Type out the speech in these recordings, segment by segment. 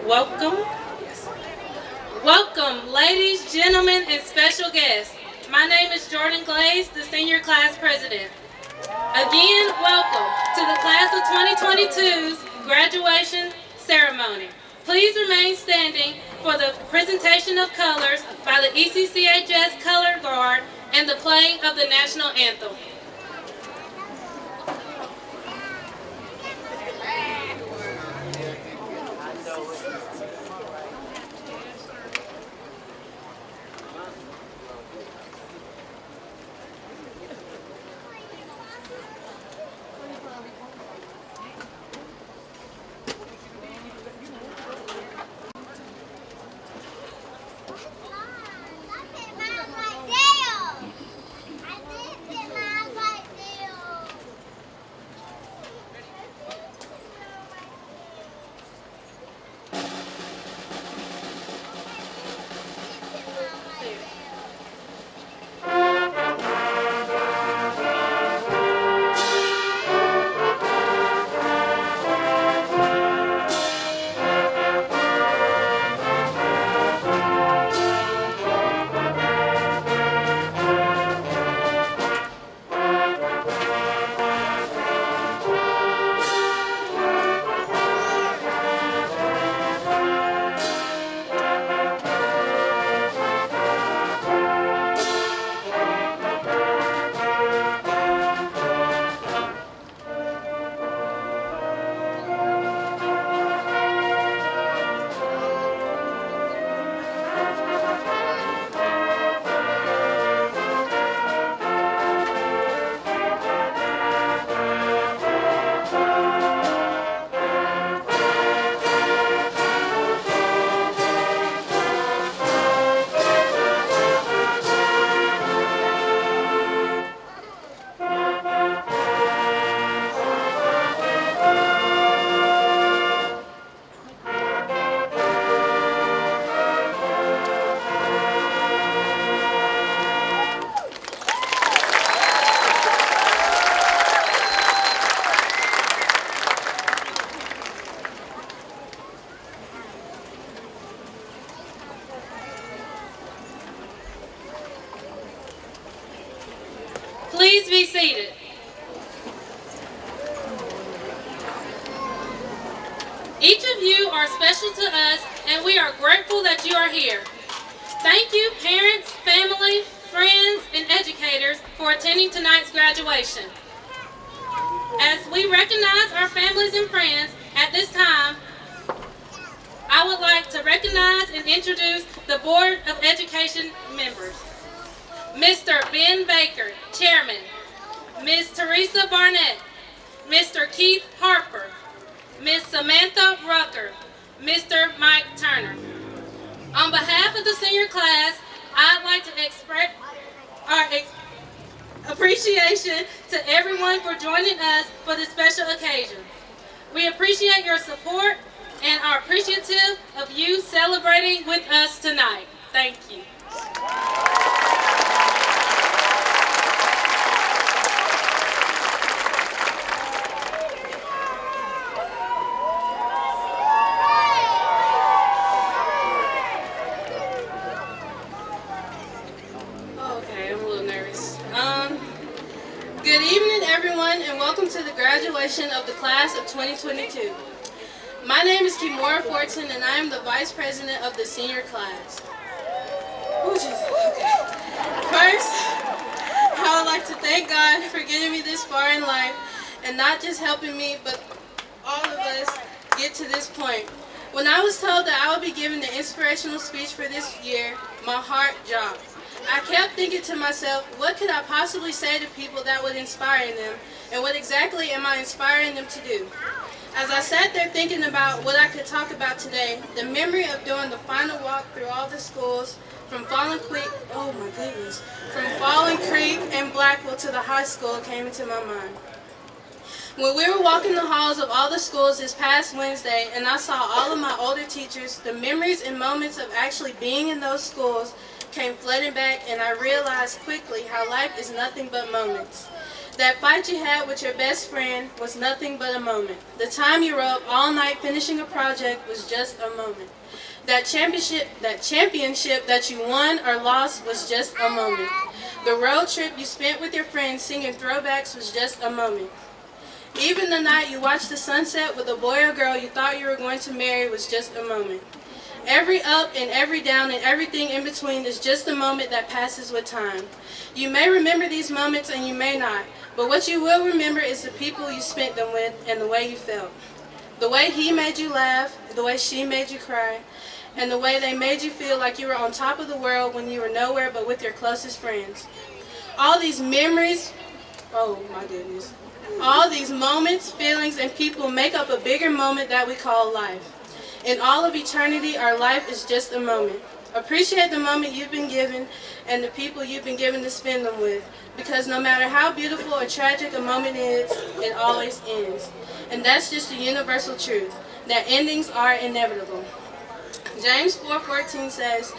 Welcome. Welcome, ladies, gentlemen, and special guests. My name is Jordan Glaze, the senior class president. Again, welcome to the class of 2022's graduation ceremony. Please remain standing for the presentation of colors by the ECCHS Color Guard and the playing of the national anthem. Please be seated. Each of you are special to us, and we are grateful that you are here. Thank you, parents, family, friends, and educators for attending tonight's graduation. As we recognize our families and friends at this time, I would like to recognize and introduce the Board of Education members. Mr. Ben Baker, Chairman, Ms. Teresa Barnett, Mr. Keith Harper, Ms. Samantha Rucker, Mr. Mike Turner. On behalf of the senior class, I'd like to express our appreciation to everyone for joining us for this special occasion. We appreciate your support and are appreciative of you celebrating with us tonight. Thank you. Good evening, everyone, and welcome to the graduation of the class of 2022. My name is Kimora Fortune, and I am the Vice President of the senior class. Oh, Jesus. Okay. First, I would like to thank God for getting me this far in life, and not just helping me, but all of us get to this point. When I was told that I would be giving the inspirational speech for this year, my heart dropped. I kept thinking to myself, what could I possibly say to people that would inspire them, and what exactly am I inspiring them to do? As I sat there thinking about what I could talk about today, the memory of doing the final walk through all the schools from Fallen Creek, from Fallen Creek and Blackwell to the high school came into my mind. When we were walking the halls of all the schools this past Wednesday and I saw all of my older teachers, the memories and moments of actually being in those schools came flooding back, and I realized quickly how life is nothing but moments. That fight you had with your best friend was nothing but a moment. The time you were up all night finishing a project was just a moment. That championship that you won or lost was just a moment. The road trip you spent with your friends singing throwbacks was just a moment. Even the night you watched the sunset with a boy or girl you thought you were going to marry was just a moment. Every up and every down and everything in between is just a moment that passes with time. You may remember these moments and you may not, but what you will remember is the people you spent them with and the way you felt. The way he made you laugh, the way she made you cry, and the way they made you feel like you were on top of the world when you were nowhere but with your closest friends. All these memories, oh my goodness, all these moments, feelings, and people make up a bigger moment that we call life. In all of eternity, our life is just a moment. Appreciate the moment you've been given and the people you've been given to spend them with, because no matter how beautiful or tragic a moment is, it always ends. And that's just a universal truth, that endings are inevitable. James 4:14 says,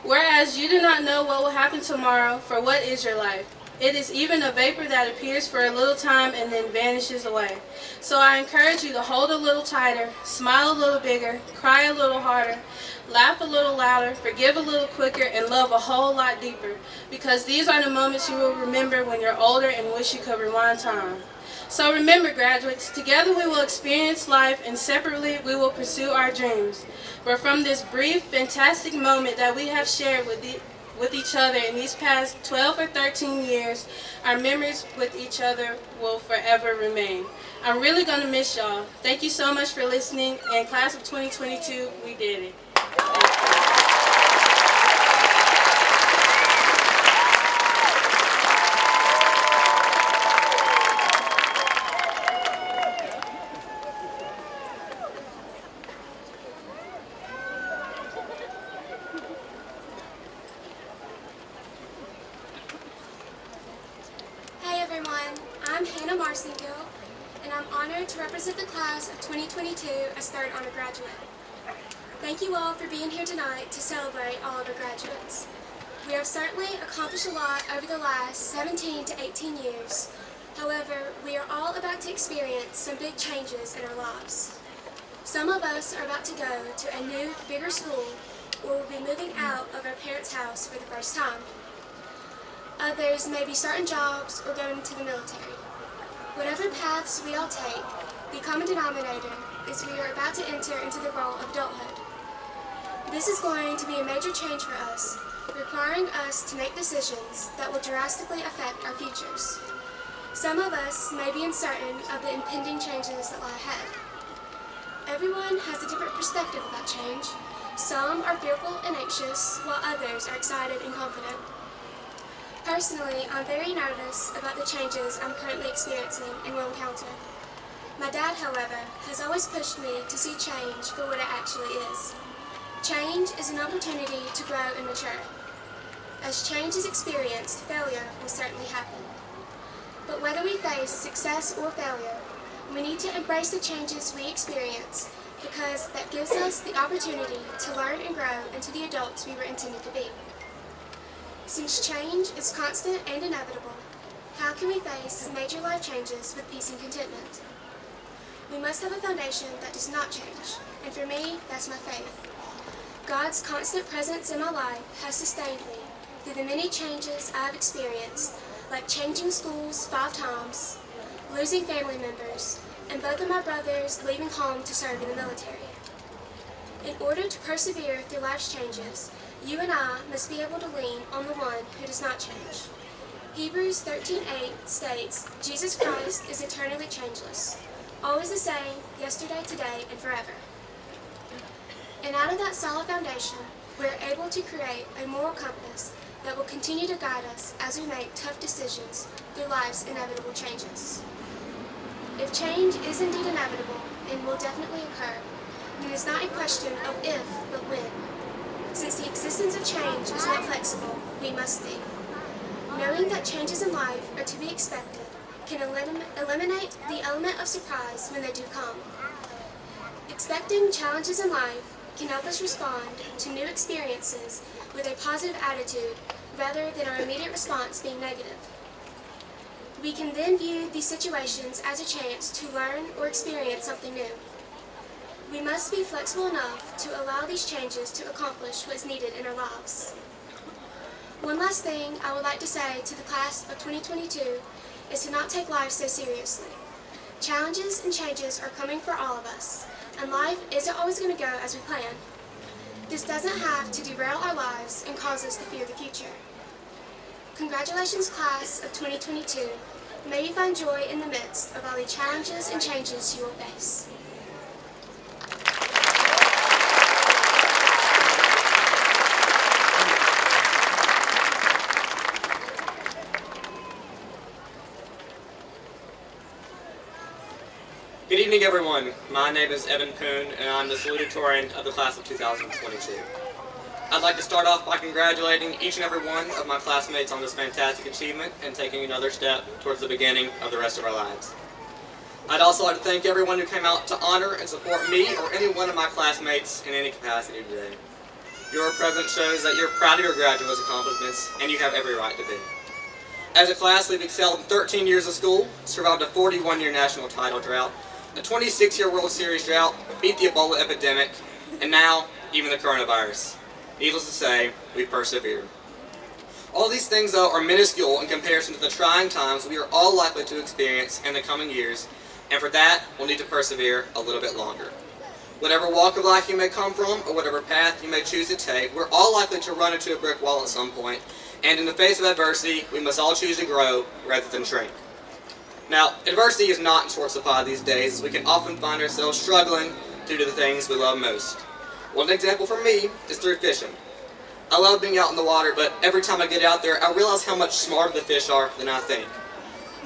"Whereas you do not know what will happen tomorrow, for what is your life? It is even a vapor that appears for a little time and then vanishes away." So I encourage you to hold a little tighter, smile a little bigger, cry a little harder, laugh a little louder, forgive a little quicker, and love a whole lot deeper, because these are the moments you will remember when you're older and wish you could rewind time. So remember, graduates, together we will experience life, and separately we will pursue our dreams. But from this brief, fantastic moment that we have shared with each other in these past 12 or 13 years, our memories with each other will forever remain. I'm really going to miss y'all. Thank you so much for listening, and class of 2022, we did it. And I'm honored to represent the class of 2022 as third honor graduate. Thank you all for being here tonight to celebrate all of our graduates. We have certainly accomplished a lot over the last 17 to 18 years. However, we are all about to experience some big changes in our lives. Some of us are about to go to a new, bigger school, or will be moving out of our parents' house for the first time. Others may be starting jobs or going into the military. Whatever paths we all take, the common denominator is we are about to enter into the role of adulthood. This is going to be a major change for us, requiring us to make decisions that will drastically affect our futures. Some of us may be uncertain of the impending changes that lie ahead. Everyone has a different perspective about change. Some are fearful and anxious, while others are excited and confident. Personally, I'm very nervous about the changes I'm currently experiencing and will encounter. My dad, however, has always pushed me to see change for what it actually is. Change is an opportunity to grow and mature. As change is experienced, failure will certainly happen. But whether we face success or failure, we need to embrace the changes we experience, because that gives us the opportunity to learn and grow into the adults we were intended to be. Since change is constant and inevitable, how can we face major life changes with peace and contentment? We must have a foundation that does not change, and for me, that's my faith. God's constant presence in my life has sustained me through the many changes I have experienced, like changing schools 5 times, losing family members, and both of my brothers leaving home to serve in the military. In order to persevere through life's changes, you and I must be able to lean on the one who does not change. Hebrews 13:8 states, Jesus Christ is eternally changeless, always the same, yesterday, today, and forever. And out of that solid foundation, we are able to create a moral compass that will continue to guide us as we make tough decisions through life's inevitable changes. If change is indeed inevitable and will definitely occur, then it is not a question of if, but when. Since the existence of change is not flexible, we must be. Knowing that changes in life are to be expected can eliminate the element of surprise when they do come. Expecting challenges in life can help us respond to new experiences with a positive attitude rather than our immediate response being negative. We can then view these situations as a chance to learn or experience something new. We must be flexible enough to allow these changes to accomplish what is needed in our lives. One last thing I would like to say to the class of 2022 is to not take life so seriously. Challenges and changes are coming for all of us, and life isn't always going to go as we plan. This doesn't have to derail our lives and cause us to fear the future. Congratulations, class of 2022. May you find joy in the midst of all the challenges and changes you will face. Good evening, everyone. My name is Evan Poon, and I'm the salutatorian of the class of 2022. I'd like to start off by congratulating each and every one of my classmates on this fantastic achievement and taking another step towards the beginning of the rest of our lives. I'd also like to thank everyone who came out to honor and support me or any one of my classmates in any capacity today. Your presence shows that you're proud of your graduates' accomplishments, and you have every right to be. As a class, we've excelled in 13 years of school, survived a 41-year national title drought, a 26-year World Series drought, beat the Ebola epidemic, and now, even the coronavirus. Needless to say, we've persevered. All these things, though, are minuscule in comparison to the trying times we are all likely to experience in the coming years, and for that, we'll need to persevere a little bit longer. Whatever walk of life you may come from, or whatever path you may choose to take, we're all likely to run into a brick wall at some point, and in the face of adversity, we must all choose to grow rather than shrink. Now, adversity is not in short supply these days, as we can often find ourselves struggling due to the things we love most. One example for me is through fishing. I love being out in the water, but every time I get out there, I realize how much smarter the fish are than I think.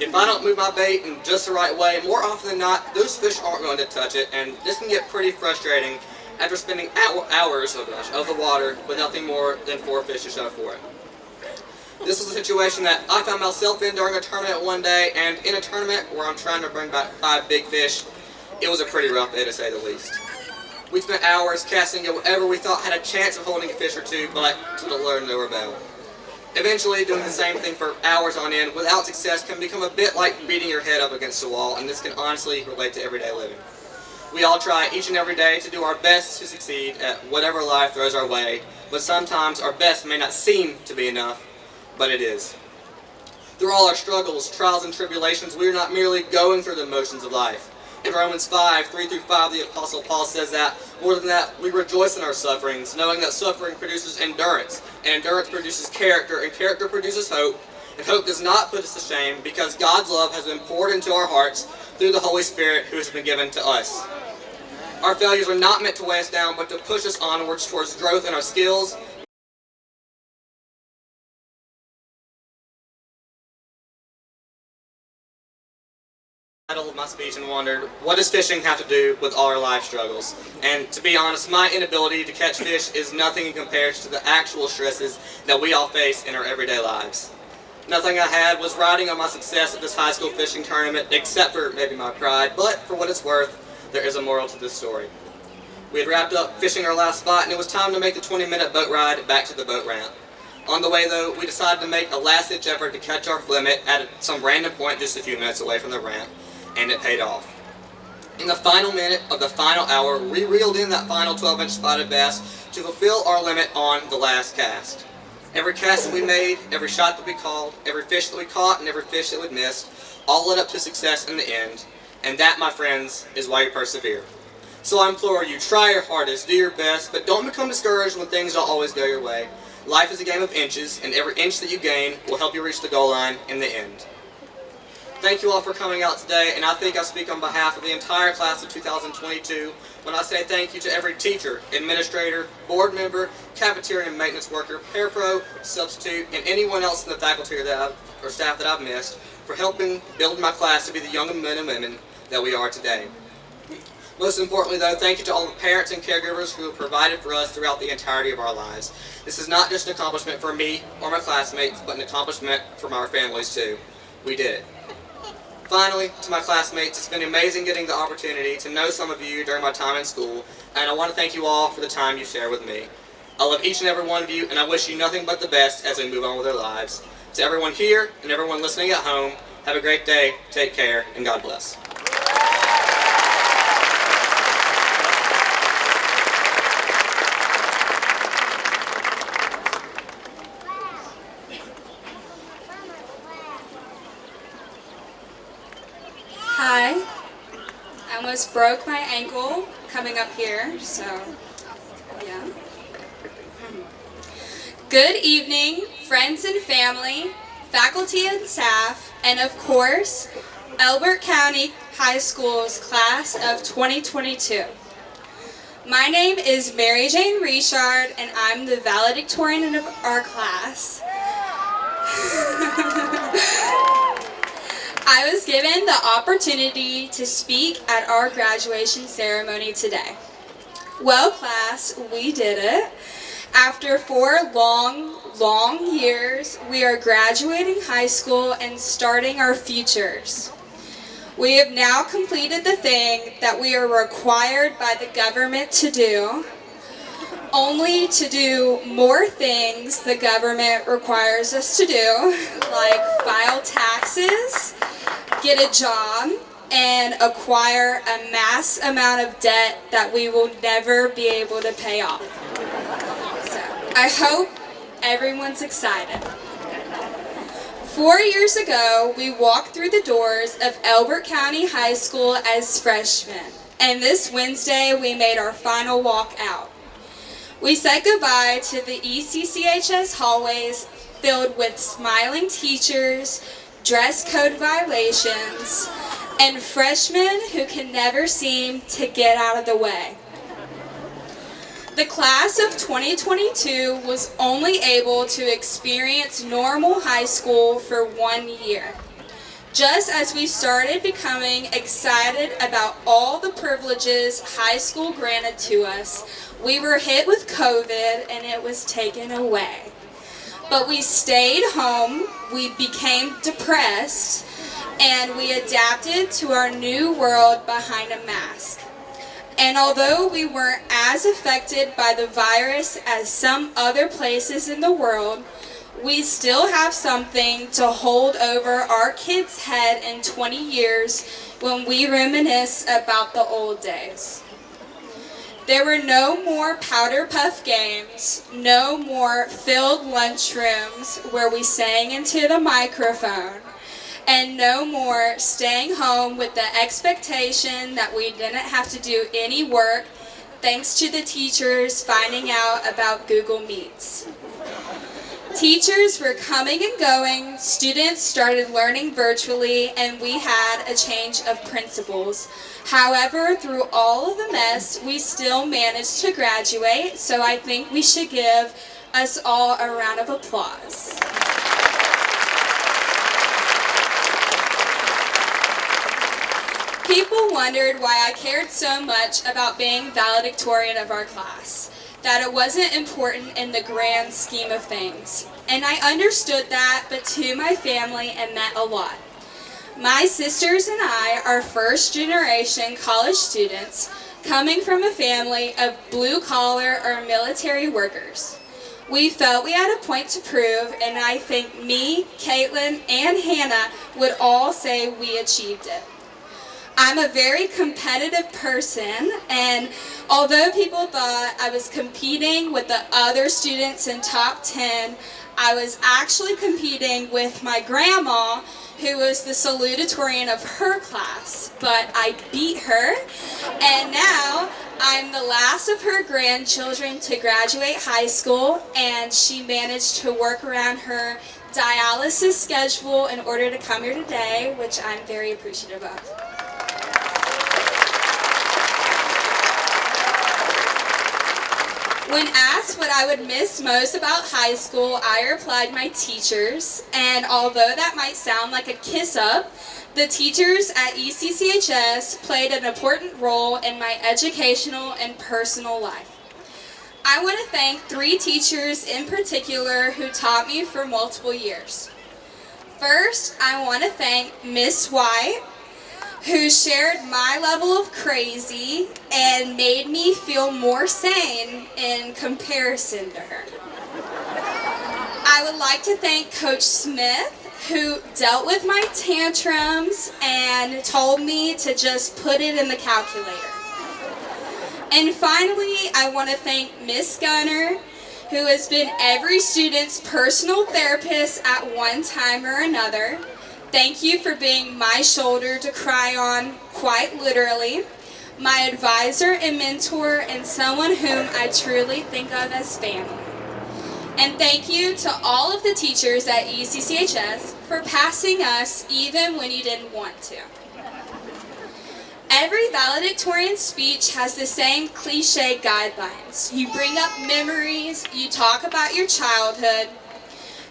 If I don't move my bait in just the right way, more often than not, those fish aren't going to touch it, and this can get pretty frustrating after spending hours of the water with nothing more than 4 fish to show for it. This was a situation that I found myself in during a tournament one day, and in a tournament where I'm trying to bring back 5 big fish, it was a pretty rough day to say the least. We spent hours casting at whatever we thought had a chance of holding a fish or two, but to no learn no rebel. Eventually, doing the same thing for hours on end without success can become a bit like beating your head up against a wall, and this can honestly relate to everyday living. We all try each and every day to do our best to succeed at whatever life throws our way, but sometimes our best may not seem to be enough, but it is. Through all our struggles, trials, and tribulations, we are not merely going through the motions of life. In Romans 5, 3-5, the Apostle Paul says that, more than that, we rejoice in our sufferings, knowing that suffering produces endurance, and endurance produces character, and character produces hope, and hope does not put us to shame, because God's love has been poured into our hearts through the Holy Spirit who has been given to us. Our failures are not meant to weigh us down, but to push us onwards towards growth in our skills, title of my speech and wondered, what does fishing have to do with all our life struggles? And to be honest, my inability to catch fish is nothing in comparison to the actual stresses that we all face in our everyday lives. Nothing I had was riding on my success at this high school fishing tournament, except for maybe my pride, but for what it's worth, there is a moral to this story. We had wrapped up fishing our last spot, and it was time to make the 20-minute boat ride back to the boat ramp. On the way, though, we decided to make a last-ditch effort to catch our limit at some random point just a few minutes away from the ramp, and it paid off. In the final minute of the final hour, we reeled in that final 12-inch spotted bass to fulfill our limit on the last cast. Every cast that we made, every shot that we called, every fish that we caught, and every fish that we missed, all led up to success in the end. And that, my friends, is why you persevere. So I implore you, try your hardest, do your best, but don't become discouraged when things don't always go your way. Life is a game of inches, and every inch that you gain will help you reach the goal line in the end. Thank you all for coming out today, and I think I speak on behalf of the entire class of 2022 when I say thank you to every teacher, administrator, board member, cafeteria and maintenance worker, parapro, substitute, and anyone else in the faculty or staff that I've missed for helping build my class to be the young men and women that we are today. Most importantly, though, thank you to all the parents and caregivers who have provided for us throughout the entirety of our lives. This is not just an accomplishment for me or my classmates, but an accomplishment for our families too. We did it. Finally, to my classmates, it's been amazing getting the opportunity to know some of you during my time in school, and I want to thank you all for the time you share with me. I love each and every one of you, and I wish you nothing but the best as we move on with our lives. To everyone here and everyone listening at home, Have a great day, take care, and God bless. Hi. I almost broke my ankle coming up here, so yeah. Good evening, friends and family, faculty and staff, and of course, Elbert County High School's class of 2022. My name is Mary Jane Richard, and I'm the valedictorian of our class. I was given the opportunity to speak at our graduation ceremony today. Well, class, we did it. After 4 long years, we are graduating high school and starting our futures. We have now completed the thing that we are required by the government to do, only to do more things the government requires us to do, like file taxes, get a job, and acquire a mass amount of debt that we will never be able to pay off. So, I hope everyone's excited. 4 years ago, we walked through the doors of Elbert County High School as freshmen, and this Wednesday we made our final walk out. We said goodbye to the ECCHS hallways filled with smiling teachers, dress code violations, and freshmen who can never seem to get out of the way. The class of 2022 was only able to experience normal high school for 1 year. Just as we started becoming excited about all the privileges high school granted to us, we were hit with COVID and it was taken away. But we stayed home, we became depressed, and we adapted to our new world behind a mask. And although we weren't as affected by the virus as some other places in the world, we still have something to hold over our kids' head in 20 years when we reminisce about the old days. There were no more powder puff games, no more filled lunchrooms where we sang into the microphone, and no more staying home with the expectation that we didn't have to do any work thanks to the teachers finding out about Google Meets. Teachers were coming and going, students started learning virtually, and we had a change of principals. However, through all of the mess, we still managed to graduate, so I think we should give us all a round of applause. People wondered why I cared so much about being valedictorian of our class, that it wasn't important in the grand scheme of things. And I understood that, but to my family it meant a lot. My sisters and I are first generation college students coming from a family of blue collar or military workers. We felt we had a point to prove, and I think me, Caitlin, and Hannah would all say we achieved it. I'm a very competitive person, and although people thought I was competing with the other students in top 10, I was actually competing with my grandma, who was the salutatorian of her class, but I beat her, and now I'm the last of her grandchildren to graduate high school, and she managed to work around her dialysis schedule in order to come here today, which I'm very appreciative of. When asked what I would miss most about high school, I replied my teachers, and although that might sound like a kiss up, the teachers at ECCHS played an important role in my educational and personal life. I want to thank 3 teachers in particular who taught me for multiple years. First, I want to thank Miss White, who shared my level of crazy and made me feel more sane in comparison to her. I would like to thank Coach Smith, who dealt with my tantrums and told me to just put it in the calculator. And finally, I want to thank Miss Gunner, who has been every student's personal therapist at one time or another. Thank you for being my shoulder to cry on, quite literally, my advisor and mentor, and someone whom I truly think of as family. And thank you to all of the teachers at ECCHS for passing us even when you didn't want to. Every valedictorian speech has the same cliche guidelines. You bring up memories, you talk about your childhood.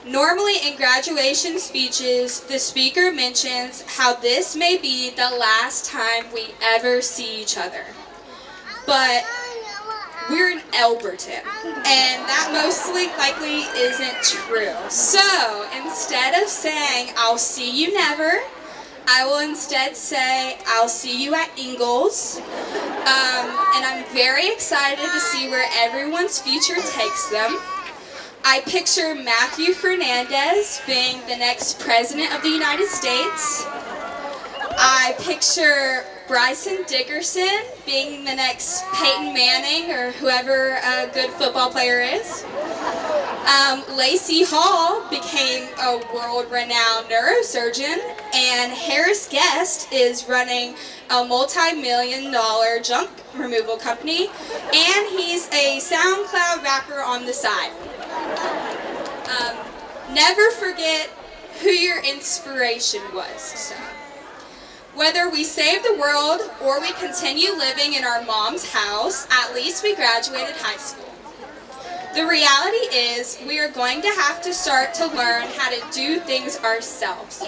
Normally in graduation speeches, the speaker mentions how this may be the last time we ever see each other. But we're in Elberton, and that mostly likely isn't true. So instead of saying, "I'll see you never," I will instead say, "I'll see you at Ingalls." And I'm very excited to see where everyone's future takes them. I picture Matthew Fernandez being the next President of the United States. I picture Bryson Dickerson being the next Peyton Manning or whoever a good football player is. Lacey Hall became a world-renowned neurosurgeon, and Harris Guest is running a multi-million-dollar junk removal company, and he's a SoundCloud rapper on the side. Never forget who your inspiration was. So, whether we save the world or we continue living in our mom's house, at least we graduated high school. The reality is we are going to have to start to learn how to do things ourselves.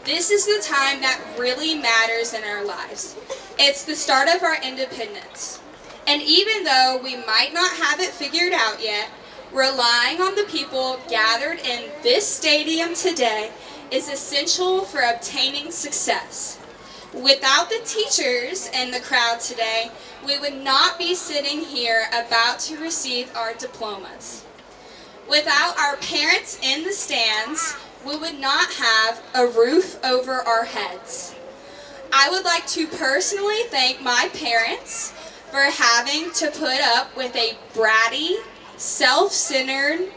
This is the time that really matters in our lives. It's the start of our independence. And even though we might not have it figured out yet, relying on the people gathered in this stadium today is essential for obtaining success. Without the teachers in the crowd today, we would not be sitting here about to receive our diplomas. Without our parents in the stands, we would not have a roof over our heads. I would like to personally thank my parents for having to put up with a bratty, self-centered,